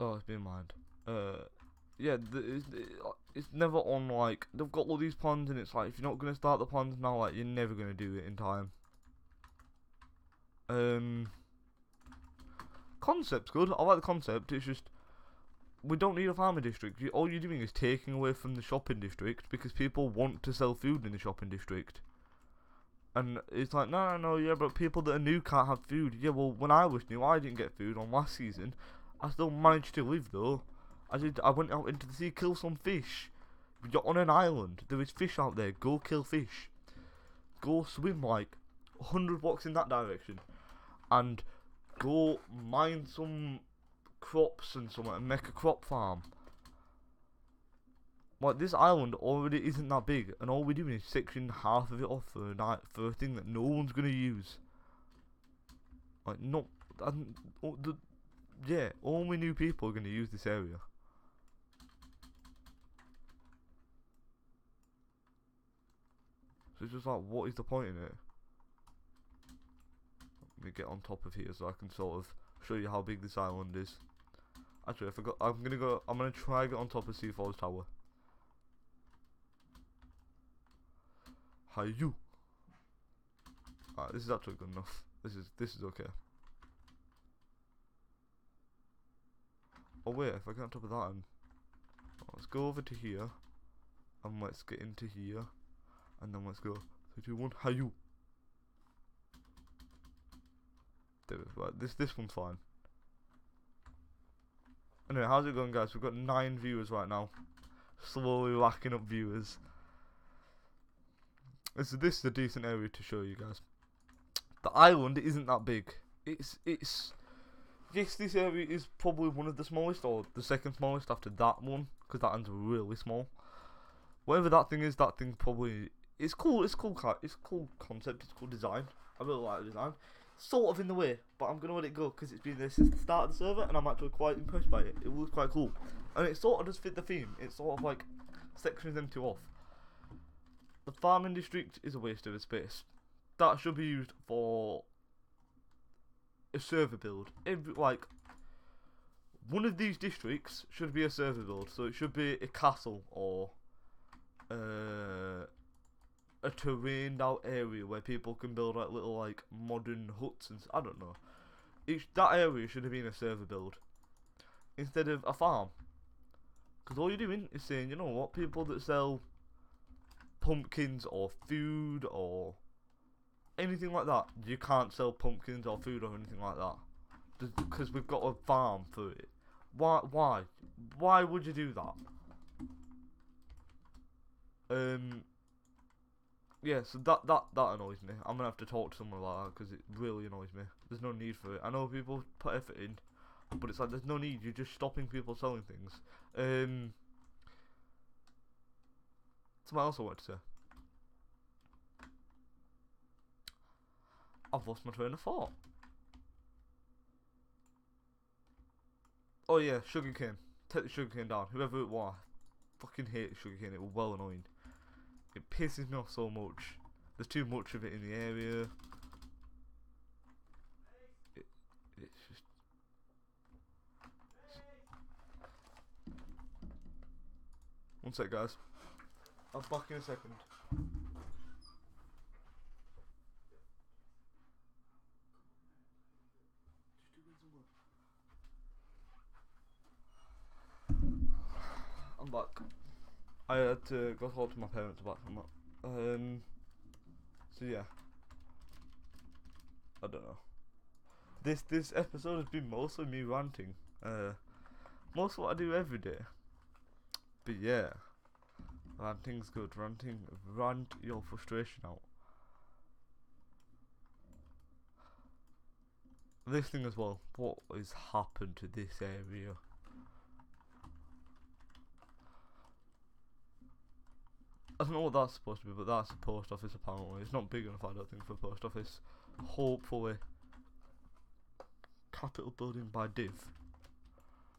Oh, it's been mind. Yeah, it's never on. Like, they've got all these ponds, and it's like, if you're not gonna start the ponds now, like, you're never gonna do it in time. Concept's good. I like the concept. It's just, we don't need a farming district. All you're doing is taking away from the shopping district because people want to sell food in the shopping district. And it's like, no, yeah, but people that are new can't have food. Yeah, well, when I was new, I didn't get food on last season. I still managed to live though. I went out into the sea, kill some fish. You're on an island. There is fish out there. Go kill fish. Go swim like 100 blocks in that direction, and go mine some crops and something and make a crop farm. Like, this island already isn't that big, and all we're doing is sectioning half of it off for a night, for a thing that no one's gonna use. Like, yeah, only new people are gonna use this area. So it's just like, what is the point in it? Let me get on top of here so I can sort of show you how big this island is. Actually, I forgot. I'm gonna try get on top of C4's tower. Hi you. Alright, this is actually good enough. This is okay. Oh wait, if I get on top of that, let's go over to here, and let's get into here, and then let's go 3, 2, 1. Hi you. There we go. Right, this one's fine. Anyway, how's it going, guys? We've got 9 viewers right now. Slowly racking up viewers. This is a decent area to show you guys. The island isn't that big. It's yes, this area is probably one of the smallest, or the second smallest after that one, because that one's really small. Whatever that thing is, that thing probably, it's cool. It's cool concept. It's cool design. I really like the design. Sort of in the way, but I'm gonna let it go because it's been there since the start of the server, and I'm actually quite impressed by it. It looks quite cool, and it sort of does fit the theme. It sort of like sections them two off. the farming district is a waste of space. That should be used for a server build. One of these districts should be a server build, so it should be a castle or a terrained out area where people can build like little like modern huts and I don't know. That area should have been a server build instead of a farm. Because all you're doing is saying, you know what, people that sell pumpkins or food or anything like that, you can't sell pumpkins or food or anything like that. Because we've got a farm for it. Why? Why would you do that? Yeah, so that annoys me. I'm gonna have to talk to someone about that because it really annoys me. There's no need for it. I know people put effort in, but it's like there's no need. You're just stopping people selling things. Something else I wanted to say. I've lost my train of thought. Oh yeah, sugarcane. Take the sugarcane down. Whoever it was, I fucking hate sugarcane. It was well annoying. It pisses me off so much. There's too much of it in the area. It's just. One sec, guys. I'll be back in a second. I'm back. I had to go talk to my parents about them. So yeah. I don't know. This episode has been mostly me ranting. Most of what I do every day. But yeah. Ranting's good. Rant your frustration out. This thing as well. What has happened to this area? I don't know what that's supposed to be, but that's a post office apparently. It's not big enough, I don't think, for a post office. Hopefully. Capitol building by Div.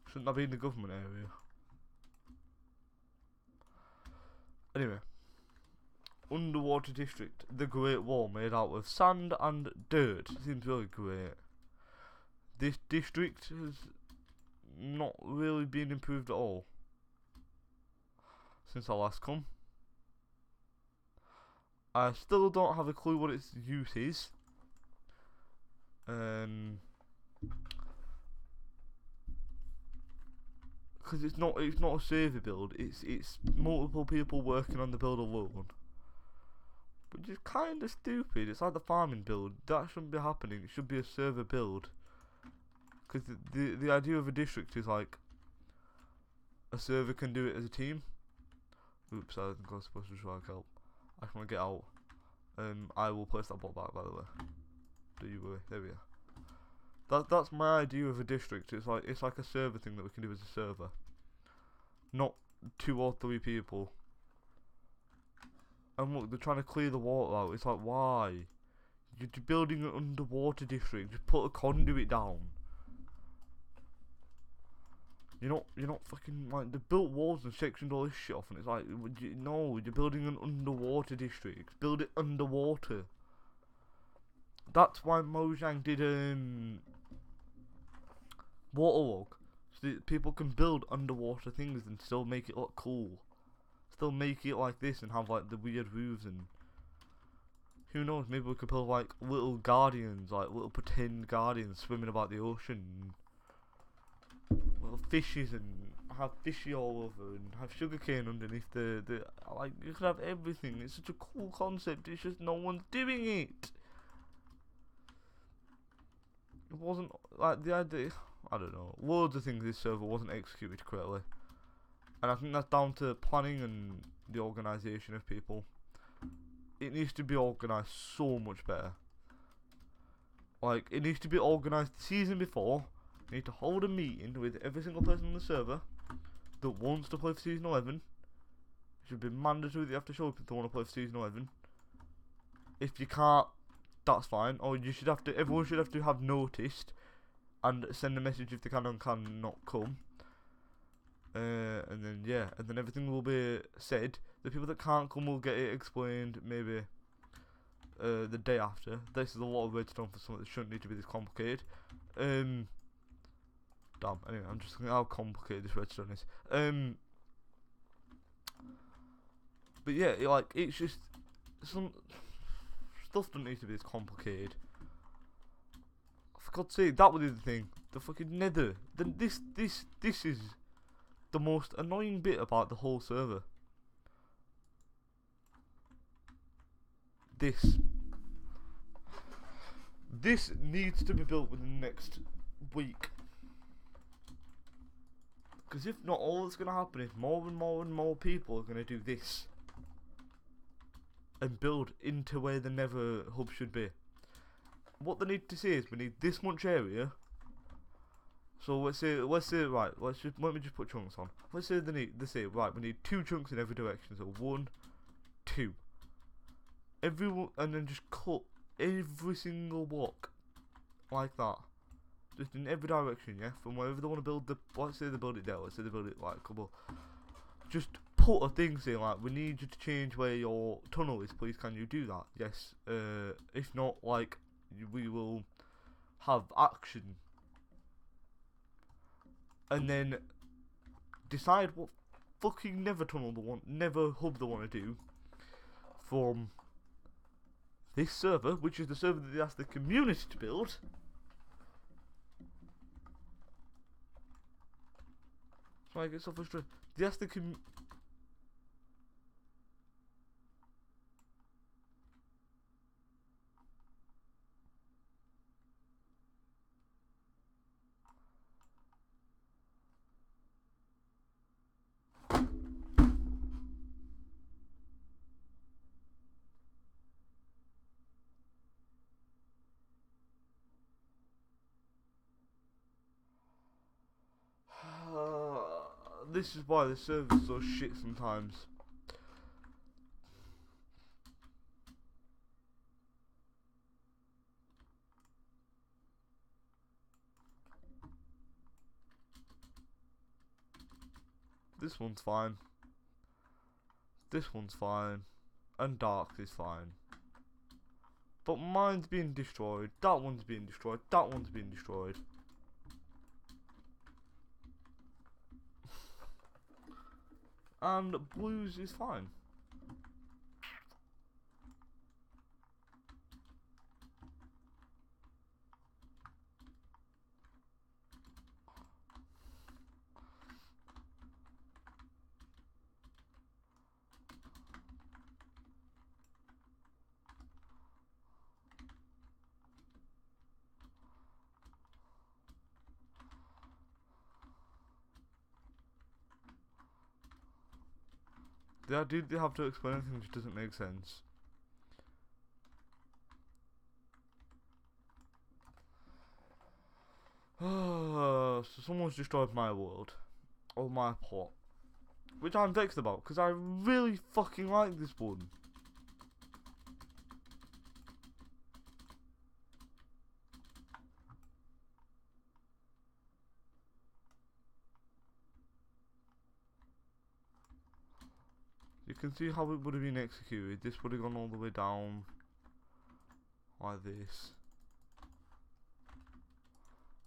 Shouldn't that be in the government area? Anyway. Underwater district. The Great Wall made out of sand and dirt. Seems really great. This district has not really been improved at all since I last come. I still don't have a clue what its use is. Because it's not a server build. It's multiple people working on the build alone. Which is kind of stupid. It's like the farming build. That shouldn't be happening. It should be a server build. Because the idea of a district is like a server can do it as a team. Oops, I think I was supposed to try and help. I can get out. I will place that bot back, by the way. Do you worry? There we are. That's my idea of a district. It's like a server thing that we can do as a server, not 2 or 3 people. And look, they're trying to clear the water out. It's like, why? You're building an underwater district. Just put a conduit down. You're not fucking like, they built walls and sectioned all this shit off, and it's like, no, you're building an underwater district. Build it underwater. That's why Mojang did waterlog, so that people can build underwater things and still make it look cool. Still make it like this and have like the weird roofs, and who knows, maybe we could build like little guardians, like little pretend guardians swimming about the ocean. Little fishes, and have fishy all over, and have sugarcane underneath the like, you could have everything. It's such a cool concept, it's just no one's doing it. It wasn't like the idea, I don't know, loads of things this server wasn't executed correctly. And I think that's down to planning and the organisation of people. It needs to be organised so much better. Like, it needs to be organised the season before. You need to hold a meeting with every single person on the server that wants to play for Season 11. It should be mandatory that you have to show up if they want to play for Season 11. If you can't, that's fine. Or you should have to, everyone should have to have noticed and send a message if they can and cannot come. And then yeah, and then everything will be said The people that can't come will get it explained maybe the day after. This is a lot of redstone for something that shouldn't need to be this complicated. Damn, anyway, I'm just thinking how complicated this redstone is. But yeah, it's just some stuff doesn't need to be this complicated. For God's sake, that was the thing. The fucking nether. This is the most annoying bit about the whole server. This needs to be built within the next week. Because if not, all that's going to happen is more and more and more people are going to do this. And build into where the nether hub should be. What they need to say is we need this much area. So let's say right, let me just put chunks on. Let's say they say right, we need 2 chunks in every direction. So 1, 2. And then just cut every single block like that. Just in every direction, yeah? From wherever they want to build let's say they build it there, let's say they build it like a couple. Just put a thing saying like, we need you to change where your tunnel is, please can you do that? Yes. If not, like, we will have action. And then decide what fucking nether hub they want to do from this server, which is the server that they asked the community to build. So I get so frustrated. They asked the this is why the server's so shit sometimes. This one's fine. This one's fine. And dark is fine. But mine's being destroyed. That one's being destroyed. That one's being destroyed. And blues is fine. They have to explain anything which doesn't make sense. So someone's destroyed my world. Or my plot. Which I'm vexed about, because I really fucking like this one. You can see how it would have been executed. This would have gone all the way down like this.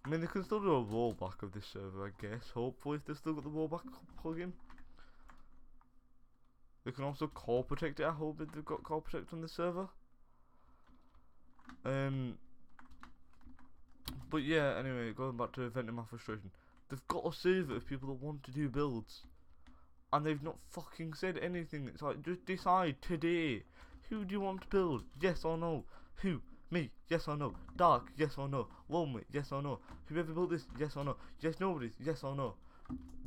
I mean, they can still do a rollback of this server, I guess. Hopefully, if they've still got the rollback plugin. They can also core protect it. I hope that they've got core protect on the server. But yeah, anyway, going back to venting my frustration. They've got a server of people that want to do builds. And they've not fucking said anything. It's like, just decide today. Who do you want to build? Yes or no? Who? Me? Yes or no? Dark? Yes or no? Lonely? Yes or no? Whoever built this? Yes or no? Yes, nobody's? Yes or no?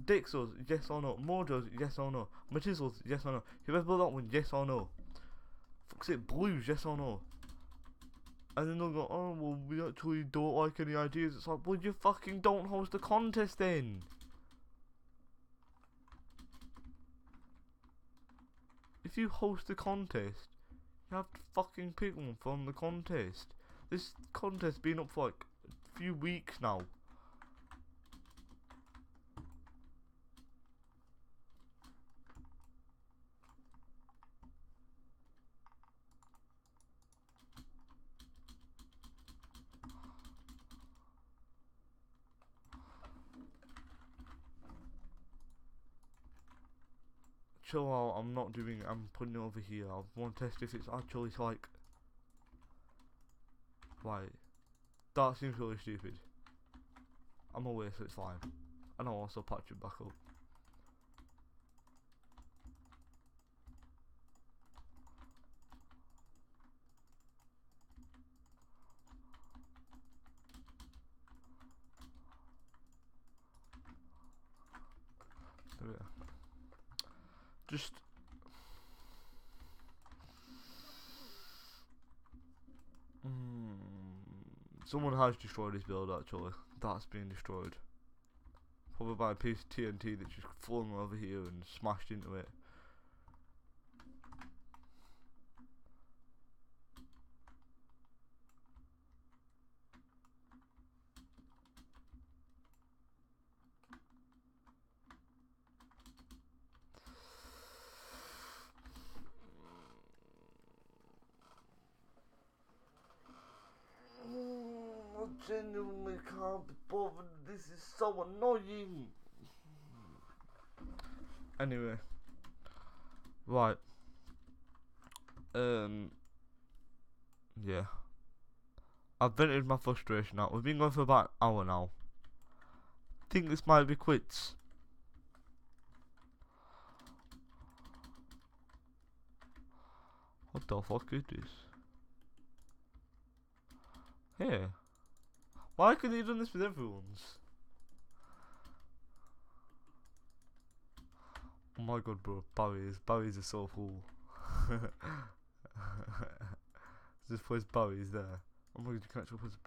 Dixos? Yes or no? Mojo's? Yes or no? Matizzles? Yes or no? Whoever built that one? Yes or no? Fuck's it, Blues? Yes or no? And then they'll go, oh, well, we actually don't like any ideas. It's like, well, you fucking don't host a contest then. If you host a contest, you have to fucking pick one from the contest. This contest's been up for like a few weeks now. chill out. I'm not doing it. I'm putting it over here. I want to test if it's actually like. Right. That seems really stupid. I'm aware, so it's fine. And I'll also patch it back up. There we are. Just. Someone has destroyed his build actually. That's been destroyed. Probably by a piece of TNT that just flung over here and smashed into it. I genuinely can't be bothered. This is so annoying. Anyway. Right. Yeah. I've vented my frustration out. We've been going for about an hour now. Think this might be quits. What the fuck is this? Hey. Why couldn't you have done this with everyone's? Oh my god, bro. Barriers are so cool. This place Barry's there. Oh my god, you can actually put a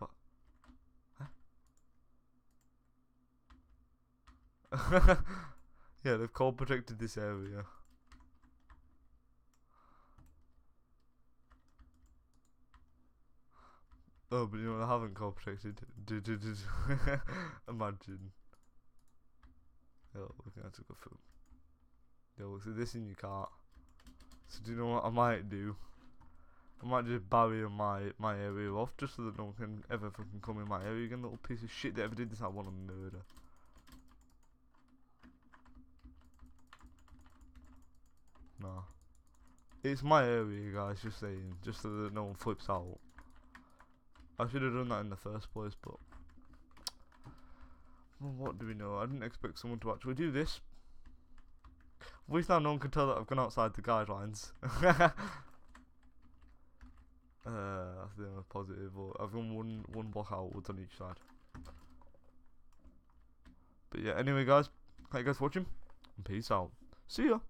Huh? Yeah, they've cold protected this area. Oh, but you know what I haven't cold protected? Imagine. Yo, we can actually go through. Yo, so this in your cart. So do you know what I might do? I might just barrier my area off just so that no one can ever fucking come in my area again. Little piece of shit that ever did this, I want to murder. Nah. It's my area, guys, just saying. Just so that no one flips out. I should have done that in the first place, but. Well, what do we know? I didn't expect someone to actually do this. At least now no one can tell that I've gone outside the guidelines. That's the only positive. But I've gone one block outwards on each side. But yeah, anyway, guys, thank you guys for watching, and peace out. See ya.